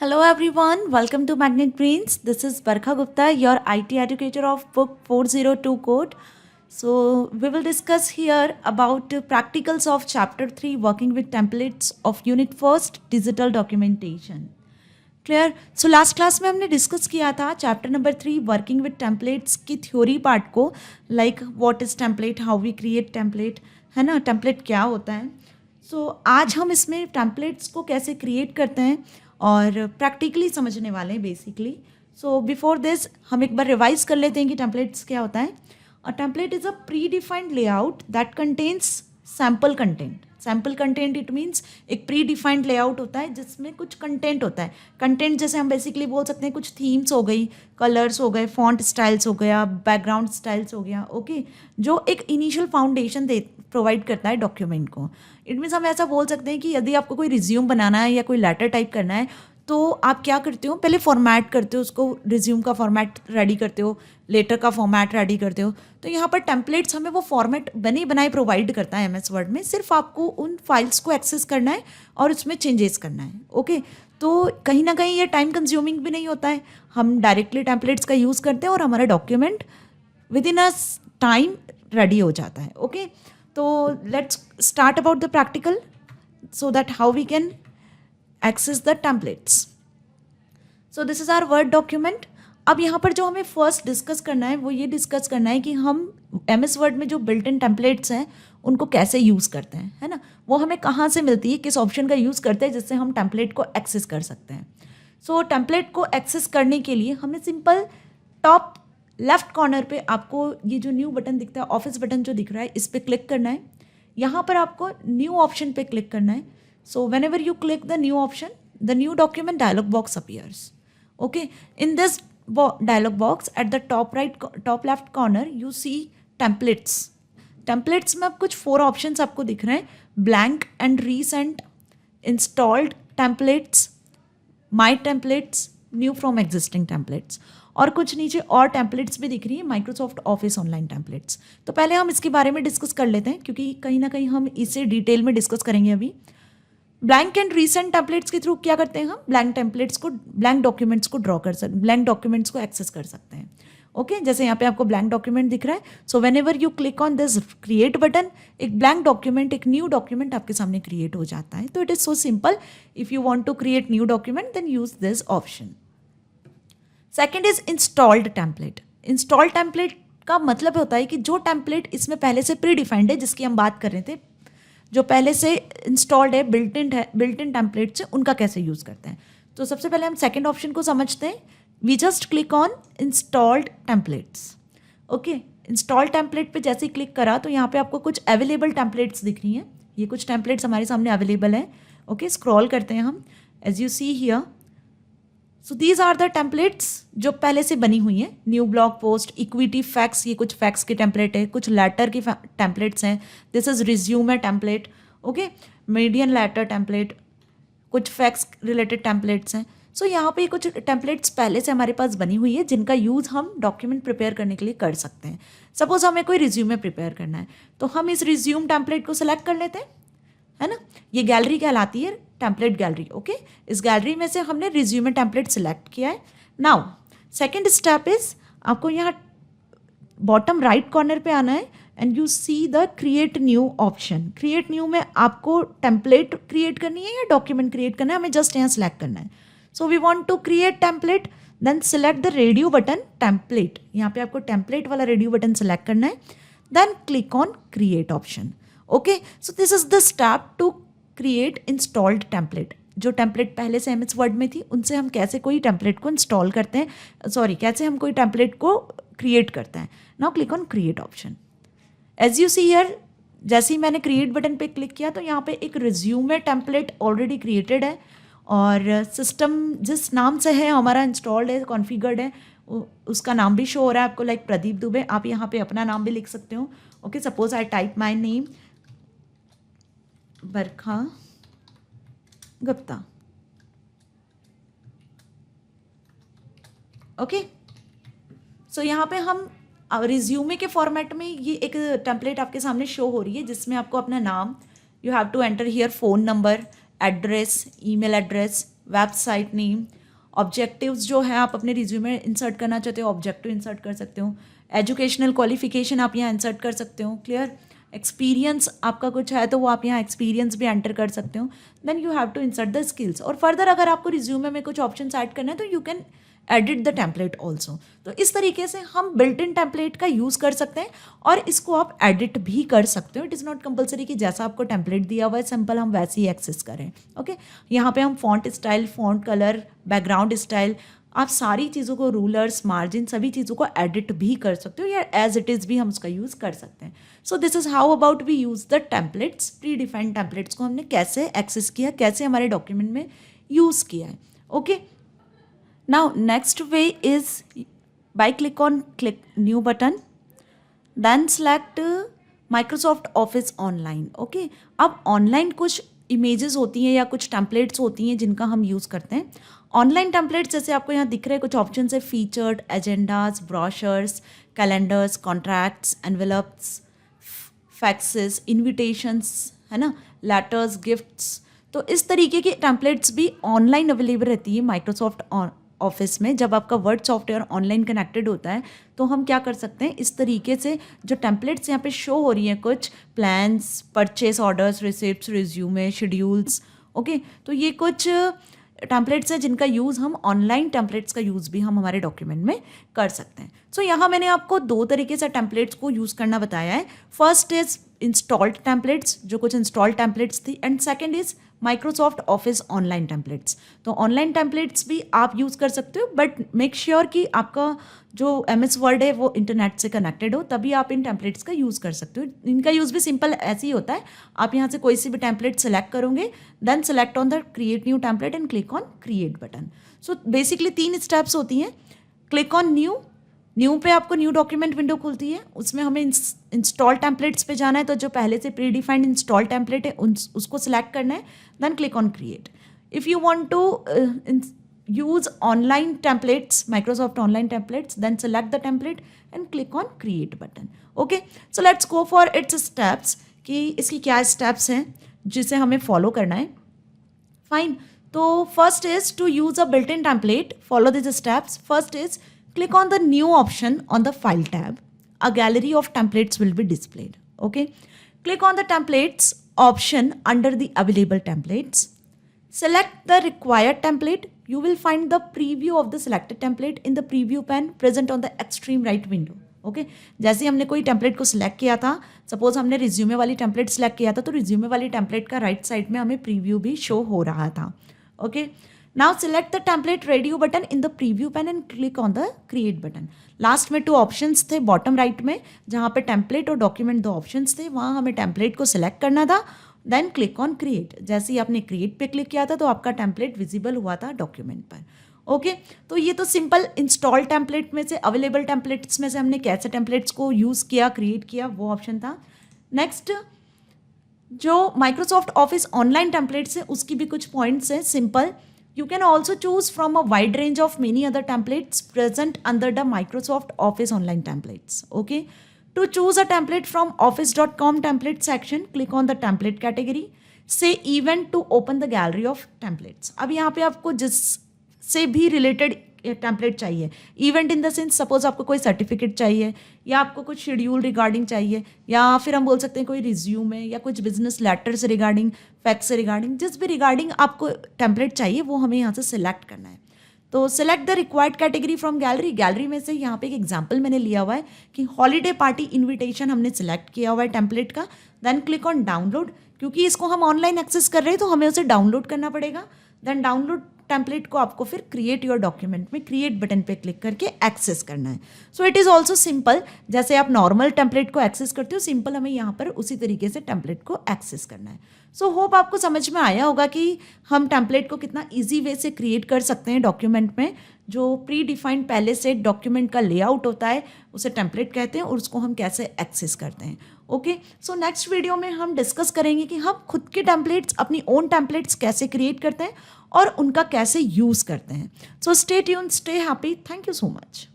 Hello everyone, welcome to Magnet Brains. This is Barkha Gupta, your IT educator of book 402 code. So, we will discuss here about practicals of chapter 3 working with templates of unit first digital documentation. Clear so last class में हमने discuss किया था chapter number 3 working with templates की theory part को like what is template, how we create template, है ना, template क्या होता है. सो आज हम इसमें टेम्पलेट्स को कैसे क्रिएट करते हैं और प्रैक्टिकली समझने वाले हैं बेसिकली. सो बिफोर दिस हम एक बार रिवाइज कर लेते हैं कि टेम्पलेट्स क्या होता है. A template is a pre defined layout that contains sample content. Sample content it means एक प्री डिफाइंड लेआउट होता है जिसमें कुछ कंटेंट होता है. कंटेंट जैसे हम बेसिकली बोल सकते हैं कुछ थीम्स हो गई, कलर्स हो गए, फॉन्ट स्टाइल्स हो गया, बैकग्राउंड स्टाइल्स हो गया, ओके, जो एक इनिशियल फाउंडेशन दे प्रोवाइड करता है डॉक्यूमेंट को. इट मीन्स हम ऐसा बोल सकते हैं कि यदि आपको कोई रिज्यूम बनाना है या कोई लेटर टाइप करना है तो आप क्या करते हो, पहले फॉर्मेट करते हो उसको, रिज्यूम का फॉर्मेट रेडी करते हो, लेटर का फॉर्मेट रेडी करते हो. तो यहाँ पर टेम्पलेट्स हमें वो फॉर्मेट बने बनाए प्रोवाइड करता है एमएस वर्ड में. सिर्फ आपको उन फाइल्स को एक्सेस करना है और उसमें चेंजेस करना है, ओके. तो कहीं ना कहीं ये टाइम कंज्यूमिंग भी नहीं होता है. हम डायरेक्टली टेम्पलेट्स का यूज़ करते हैं और हमारा document with in a time ready हो जाता है, ओके. तो let's start about the practical so that how we can access the templates. So this is our word document. अब यहाँ पर जो हमें फर्स्ट डिस्कस करना है वो ये डिस्कस करना है कि हम एम एस वर्ड में जो बिल्ट इन टेम्पलेट्स हैं उनको कैसे यूज़ करते हैं, है ना. वो हमें कहाँ से मिलती है, किस ऑप्शन का यूज़ करते हैं जिससे हम टेम्पलेट को एक्सेस कर सकते हैं. सो टेम्पलेट को एक्सेस करने के लिए हमें सिंपल टॉप लेफ्ट कॉर्नर पे आपको ये जो न्यू बटन दिखता है, ऑफिस बटन जो दिख रहा है, इस पर क्लिक करना है. यहाँ पर आपको न्यू ऑप्शन पे क्लिक करना है. So whenever you click the new option, the new document dialog box appears, okay. In this dialog box at the top left corner you see templates. Templates में अब कुछ 4 options आपको दिख रहे हैं: blank and recent, installed templates, my templates, new from existing templates, और कुछ नीचे और टेम्पलेट्स भी दिख रही है, माइक्रोसॉफ्ट ऑफिस ऑनलाइन टेम्पलेट्स. तो पहले हम इसके बारे में डिस्कस कर लेते हैं क्योंकि कहीं ना कहीं हम इसे डिटेल में डिस्कस करेंगे अभी. ब्लैंक एंड रीसेंट टेम्पलेट्स के थ्रू क्या करते हैं, हम ब्लैंक टेम्पलेट्स को, ब्लैंक डॉक्यूमेंट्स को ड्रॉ कर सकते, ब्लैंक डॉक्यूमेंट्स को एक्सेस कर सकते हैं, ओके. जैसे यहाँ पे आपको ब्लैंक डॉक्यूमेंट दिख रहा है. So whenever you click on this create button, एक ब्लैंक डॉक्यूमेंट, एक न्यू डॉक्यूमेंट आपके सामने क्रिएट हो जाता है. तो it is so simple. If you want to create new document then use this option. Second is installed template. Installed template का मतलब होता है कि जो टेम्पलेट इसमें पहले से प्री डिफाइंड है, जिसकी हम बात कर रहे थे, जो पहले से इंस्टॉल्ड है, बिल्ट इन टेम्पलेट से, उनका कैसे यूज़ करते हैं. तो सबसे पहले हम सेकेंड ऑप्शन को समझते हैं. We just click on installed templates, okay. Installed template पे जैसे ही क्लिक करा तो यहाँ पे आपको कुछ अवेलेबल टेम्पलेट्स दिख रही हैं. ये कुछ टेम्पलेट्स हमारे सामने अवेलेबल हैं, ओके. स्क्रॉल करते हैं हम, as you see here. So these are the templates जो पहले से बनी हुई हैं. New blog post, equity fax, ये कुछ फैक्स के टेम्पलेट है, कुछ लेटर की टेम्पलेट्स हैं. This is resume template, okay. Median letter template, कुछ फैक्स रिलेटेड टेम्पलेट्स हैं. सो यहाँ पे कुछ टेम्पलेट्स पहले से हमारे पास बनी हुई है जिनका यूज़ हम डॉक्यूमेंट प्रिपेयर करने के लिए कर सकते हैं. सपोज हमें कोई रिज्यूमे प्रिपेयर करना है तो हम इस रिज्यूम टेम्पलेट को सेलेक्ट कर लेते हैं, है ना. ये गैलरी कहलाती है, टेम्पलेट गैलरी, ओके. इस गैलरी में से हमने रिज्यूमे टेम्पलेट सेलेक्ट किया है. नाउ सेकेंड स्टेप इज आपको यहाँ बॉटम राइट कॉर्नर पे आना है and you see the create new option. Create new में आपको टेम्पलेट क्रिएट करनी है या डॉक्यूमेंट क्रिएट करना है, हमें जस्ट यहाँ सेलेक्ट करना है. So we want to create template, then select the radio button template. यहाँ पे आपको टेम्पलेट वाला रेडियो बटन सेलेक्ट करना है, then click on create option, okay. So this is the step to create installed template. जो template पहले से MS word में थी उनसे हम कैसे कोई टेम्पलेट को इंस्टॉल करते हैं, सॉरी, कैसे हम कोई टेम्पलेट को क्रिएट करते हैं. Now click on create option. As you see here, जैसे ही मैंने क्रिएट बटन पे क्लिक किया तो यहाँ पे एक रिज्यूमे टेम्पलेट ऑलरेडी क्रिएटेड है और सिस्टम जिस नाम से है हमारा इंस्टॉल्ड है, कॉन्फ़िगर्ड है, उसका नाम भी शो हो रहा है आपको, लाइक प्रदीप दुबे. आप यहाँ पे अपना नाम भी लिख सकते हो, okay. Suppose I type my name Barkha Gupta, okay. So यहाँ पे हम रिज्यूमे के फॉर्मेट में ये एक टेम्पलेट आपके सामने शो हो रही है जिसमें आपको अपना नाम, you have to enter here phone number, address, email address, website name, objectives जो है आप अपने रिज्यूमे में इंसर्ट करना चाहते हो ऑब्जेक्टिव इंसर्ट कर सकते हो, एजुकेशनल क्वालिफिकेशन आप यहाँ इंसर्ट कर सकते हो, क्लियर, एक्सपीरियंस आपका कुछ है तो वो आप यहाँ एक्सपीरियंस भी एंटर कर सकते हो, then you have to insert the skills. और फर्दर अगर आपको रिज्यूमे में कुछ ऑप्शन ऐड करना है तो you can edit the template also. तो इस तरीके से हम बिल्ट इन टेम्पलेट का यूज़ कर सकते हैं और इसको आप एडिट भी कर सकते हो। इट इज़ नॉट कंपलसरी कि जैसा आपको टेम्पलेट दिया हुआ है सिंपल हम वैसे ही एक्सेस करें। ओके, यहाँ पे हम font style, font colour, background style, आप सारी चीज़ों को, रूलर्स, मार्जिन, सभी चीज़ों को एडिट भी कर सकते हो या एज इट इज़ भी हम उसका यूज़ कर सकते हैं। So this is how about we use the templates. Pre defined templates को हमने कैसे एक्सेस किया, कैसे हमारे डॉक्यूमेंट में यूज़ किया है। Okay, now next way is by click new button, then select Microsoft Office Online। Okay, अब ऑनलाइन कुछ इमेजेस होती हैं या कुछ टेम्पलेट्स होती हैं जिनका हम यूज़ करते हैं। ऑनलाइन टेम्पलेट्स जैसे आपको यहाँ दिख रहे हैं कुछ ऑप्शन है, featured, agendas, brochures, calendars, contracts, envelopes, faxes, invitations, है ना, लेटर्स, गिफ्ट्स। तो इस तरीके की टेम्पलेट्स भी ऑनलाइन अवेलेबल रहती है माइक्रोसॉफ्ट ऑफिस में। जब आपका वर्ड सॉफ्टवेयर ऑनलाइन कनेक्टेड होता है तो हम क्या कर सकते हैं, इस तरीके से जो टेम्पलेट्स यहाँ पे शो हो रही हैं, कुछ plans, purchase orders, receipts, resume, schedules. Okay, तो ये कुछ टेम्पलेट्स हैं जिनका यूज़ हम ऑनलाइन टेम्पलेट्स का यूज़ भी हम हमारे डॉक्यूमेंट में कर सकते हैं। सो यहाँ मैंने आपको दो तरीके से टेम्पलेट्स को यूज़ करना बताया है। फर्स्ट इज़ इंस्टॉल्ड टेम्पलेट्स, जो कुछ इंस्टॉल्ड टेम्पलेट्स थी, and second is Microsoft office online templates. तो ऑनलाइन टेम्पलेट्स भी आप यूज़ कर सकते हो, बट मेक श्योर कि आपका जो MS वर्ड है वो इंटरनेट से कनेक्टेड हो, तभी आप इन टेम्पलेट्स का यूज़ कर सकते हो। इनका यूज़ भी सिंपल ऐसे ही होता है, आप यहाँ से कोई सी भी टेम्पलेट सेलेक्ट करोगे, then select on the create new template and click on create button. So basically 3 steps होती हैं। क्लिक ऑन न्यू पे आपको न्यू डॉक्यूमेंट विंडो खुलती है, उसमें हमें इंस्टॉल टेम्पलेट्स पे जाना है, तो जो पहले से प्री डिफाइंड इंस्टॉल टेम्पलेट है उसको सिलेक्ट करना है, then click on create. If you want to use online templates, Microsoft online templates, then select the template and click on create button। Okay, so let's go for its steps कि इसकी क्या steps हैं जिसे हमें follow करना है। Fine, तो first is to use a built-in template, follow these steps। First is click on the new option on the file tab, a gallery of templates will be displayed। Okay, click on the templates option under the available templates, select the required template, you will find the preview of the selected template in the preview pane present on the extreme right window। Okay, जैसे हमने कोई template को select किया था, suppose हमने resume वाली template select किया था, तो रिज्यूमे वाली टेम्पलेट का राइट साइड में हमें प्रीव्यू भी शो हो रहा था। Okay, now select the template radio button in the preview pan and click on the create button. Last में 2 ऑप्शंस थे बॉटम राइट में, जहाँ पे टेम्पलेट और डॉक्यूमेंट 2 ऑप्शंस थे, वहाँ हमें टेम्पलेट को सिलेक्ट करना था, देन क्लिक ऑन क्रिएट। जैसे ही आपने क्रिएट पे क्लिक किया था तो आपका टेम्पलेट विजिबल हुआ था डॉक्यूमेंट पर। ओके, तो ये तो सिंपल इंस्टॉल टेम्पलेट में से, अवेलेबल टेम्पलेट्स में से हमने कैसे टेम्पलेट्स को यूज़ किया, क्रिएट किया, वो ऑप्शन था। नेक्स्ट, जो माइक्रोसॉफ्ट ऑफिस ऑनलाइन टेम्पलेट्स है उसकी भी कुछ पॉइंट्स हैं simple. You can also choose from a wide range of many other templates present under the Microsoft office online templates. Okay, to choose a template from office.com template section, click on the template category, say event to open the gallery of templates। अब यहाँ पे आपको जिससे भी related template चाहिए, event in the sense suppose आपको कोई certificate चाहिए, या आपको कुछ शेड्यूल रिगार्डिंग चाहिए, या फिर हम बोल सकते हैं कोई रिज्यूमे या कुछ बिजनेस लेटर से रिगार्डिंग, फैक्स से रिगार्डिंग, जिस भी रिगार्डिंग आपको टेम्पलेट चाहिए वो हमें यहाँ से सिलेक्ट करना है। तो select the required category from gallery. Gallery में से यहाँ पे एक एग्जांपल मैंने लिया हुआ है कि हॉलीडे पार्टी इनविटेशन हमने सिलेक्ट किया हुआ है टेम्पलेट का, देन क्लिक ऑन डाउनलोड। क्योंकि इसको हम ऑनलाइन एक्सेस कर रहे हैं तो हमें उसे डाउनलोड करना पड़ेगा, देन डाउनलोड टेम्पलेट को आपको फिर क्रिएट योर डॉक्यूमेंट में क्रिएट बटन पे क्लिक करके एक्सेस करना है। So it is also simple, जैसे आप नॉर्मल टेम्पलेट को एक्सेस करते हो, सिंपल हमें यहाँ पर उसी तरीके से टेम्पलेट को एक्सेस करना है। सो होप आपको समझ में आया होगा कि हम टेम्पलेट को कितना ईजी वे से क्रिएट कर सकते हैं डॉक्यूमेंट में। जो प्री डिफाइंड पहले से डॉक्यूमेंट का लेआउट होता है उसे टेम्पलेट कहते हैं, और उसको हम कैसे एक्सेस करते हैं। ओके, सो नेक्स्ट वीडियो में हम डिस्कस करेंगे कि हम खुद के टेम्पलेट्स, अपनी ओन टेम्पलेट्स कैसे क्रिएट करते हैं और उनका कैसे यूज़ करते हैं। So stay tuned, stay happy, thank you so much.